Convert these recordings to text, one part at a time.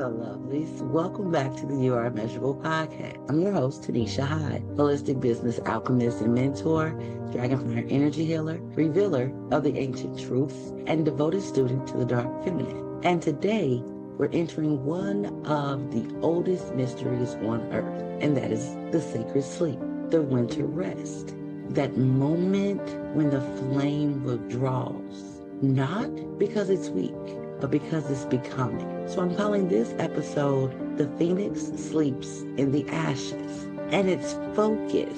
the lovelies. Welcome back to the You Are Immeasurable podcast. I'm your host, Tanisha Hyde, holistic business alchemist and mentor, dragonfire energy healer, revealer of the ancient truths, and devoted student to the dark feminine. And today, we're entering one of the oldest mysteries on earth, and that is the sacred sleep, the winter rest. That moment when the flame withdraws, not because it's weak, but because it's becoming. So I'm calling this episode, The Phoenix Sleeps in the Ashes. And its focus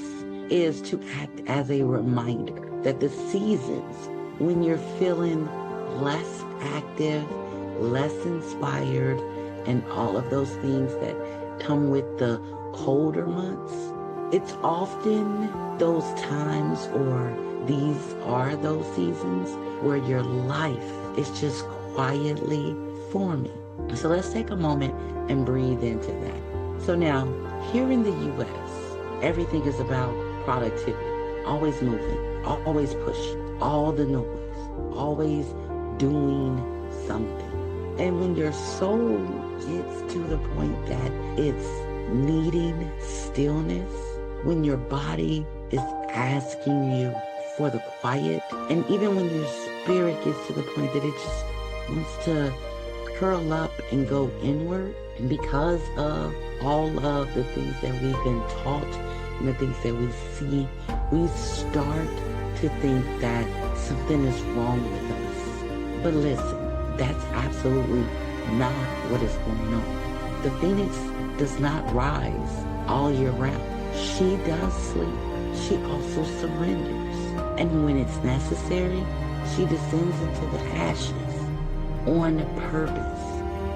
is to act as a reminder that the seasons when you're feeling less active, less inspired, and all of those things that come with the colder months, it's often those times, or these are those seasons where your life is just quietly forming. So let's take a moment and breathe into that. So now, here in the U.S., everything is about productivity, always moving, always pushing, all the noise, always doing something. And when your soul gets to the point that it's needing stillness, when your body is asking you for the quiet, and even when your spirit gets to the point that it just wants to curl up and go inward, and because of all of the things that we've been taught and the things that we see, we start to think that something is wrong with us. But listen, that's absolutely not what is going on. The phoenix does not rise all year round. She does sleep. She also surrenders. And when it's necessary, she descends into the ashes on purpose.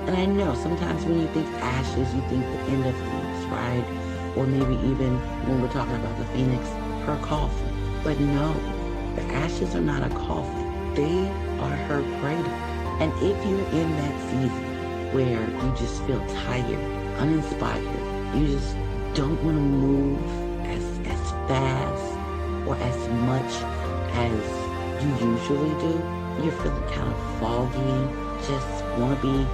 And I know sometimes when you think ashes, you think the end of things, right? Or maybe even when we're talking about the phoenix, her coffin. But no, the ashes are not a coffin. They are her cradle. And if you're in that season where you just feel tired, uninspired, you just don't want to move as fast or as much as you usually do, you're feeling kind of foggy, just want to be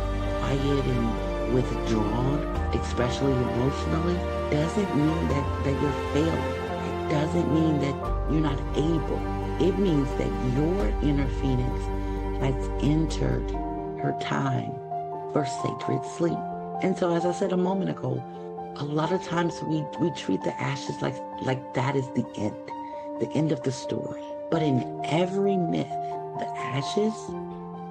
quiet and withdrawn, especially emotionally, doesn't mean that you're failing. It doesn't mean that you're not able. It means that your inner phoenix has entered her time for sacred sleep. And so, as I said a moment ago, a lot of times we treat the ashes like that is the end of the story. But in every myth, the ashes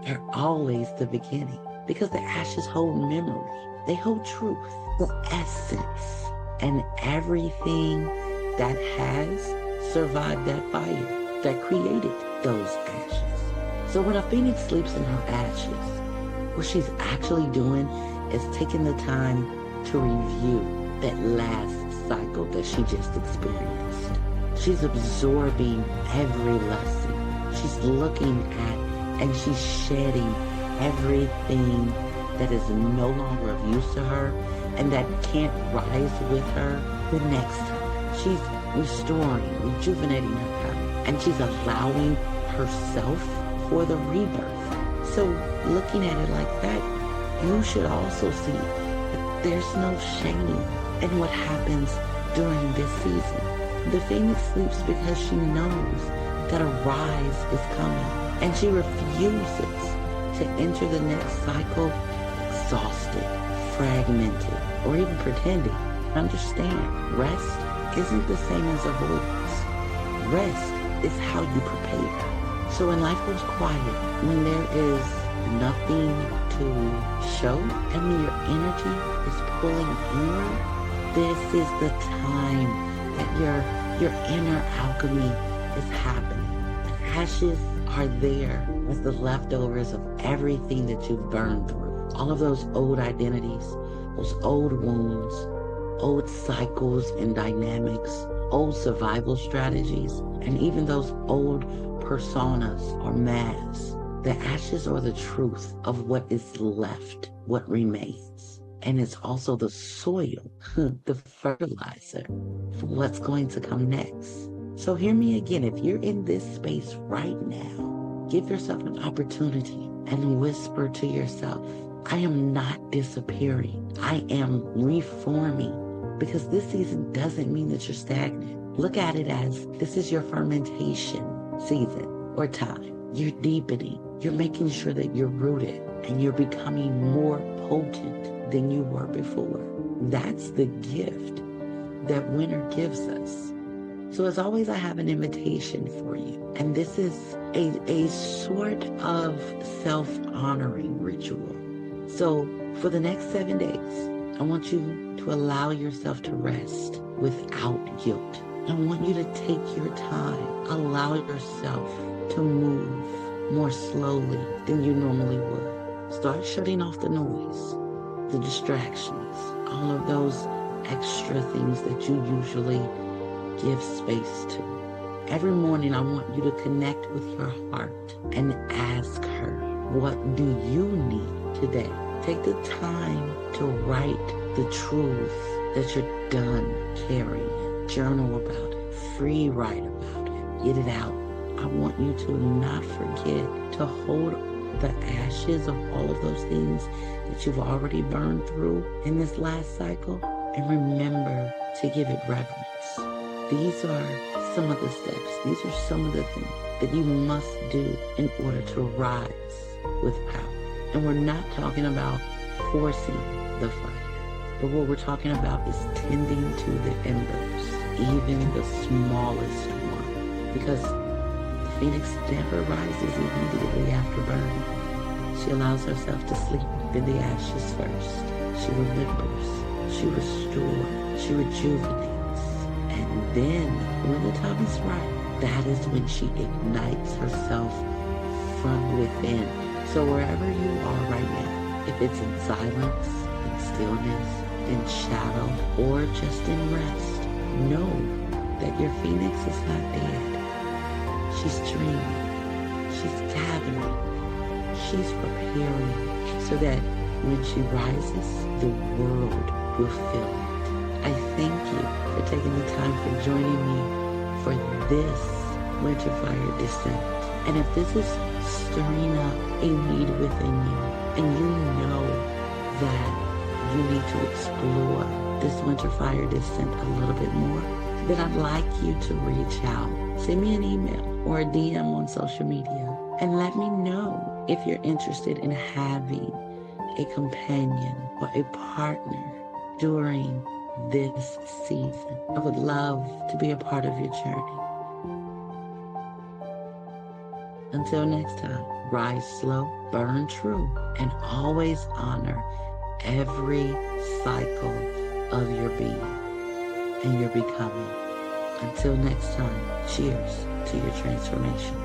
are always the beginning, because the ashes hold memory. They hold truth, the essence, and everything that has survived that fire that created those ashes. So when a phoenix sleeps in her ashes, what she's actually doing is taking the time to review that last cycle that she just experienced. She's absorbing every lesson. She's looking at and she's shedding everything that is no longer of use to her and that can't rise with her the next time. She's restoring, rejuvenating her time, and she's allowing herself for the rebirth. So looking at it like that, you should also see that there's no shame in what happens during this season. The phoenix sleeps because she knows that a rise is coming, and she refuses to enter the next cycle exhausted, fragmented, or even pretending. Understand, rest isn't the same as avoidance. Rest is how you prepare. So when life goes quiet, when there is nothing to show, and when your energy is pulling inward, this is the time that your inner alchemy is happening. The ashes are there as the leftovers of everything that you've burned through. All of those old identities, those old wounds, old cycles and dynamics, old survival strategies, and even those old personas or masks. The ashes are the truth of what is left, what remains. And it's also the soil, the fertilizer for what's going to come next. So hear me again. If you're in this space right now, give yourself an opportunity and whisper to yourself, I am not disappearing. I am reforming. Because this season doesn't mean that you're stagnant. Look at it as this is your fermentation season or time. You're deepening. You're making sure that you're rooted and you're becoming more potent than you were before. That's the gift that winter gives us. So as always, I have an invitation for you. And this is a sort of self-honoring ritual. So for the next 7 days, I want you to allow yourself to rest without guilt. I want you to take your time. Allow yourself to move more slowly than you normally would. Start shutting off the noise, the distractions, all of those extra things that you usually give space to. Every morning, I want you to connect with your heart and ask her, what do you need today? Take the time to write the truth that you're done carrying. Journal about it. Free write about it. Get it out. I want you to not forget to hold the ashes of all of those things that you've already burned through in this last cycle, and remember to give it reverence. These are some of the steps. These are some of the things that you must do in order to rise with power. And we're not talking about forcing the fire, but what we're talking about is tending to the embers, even the smallest one, because the phoenix never rises immediately after burning. She allows herself to sleep in the ashes first. She remembers, she restores, she rejuvenates, and then when the time is right, that is when she ignites herself from within. So wherever you are right now, if it's in silence, in stillness, in shadow, or just in rest, know that your phoenix is not dead. She's dreaming, she's gathering, she's preparing so that when she rises, the world will feel it. I thank you for taking the time for joining me for this Winter Fire Descent. And if this is stirring up a need within you, and you know that you need to explore this Winter Fire Descent a little bit more, then I'd like you to reach out. Send me an email or a DM on social media and let me know if you're interested in having a companion or a partner during this season. I would love to be a part of your journey. Until next time, rise slow, burn true, and always honor every cycle of your being and your becoming. Until next time, cheers to your transformation.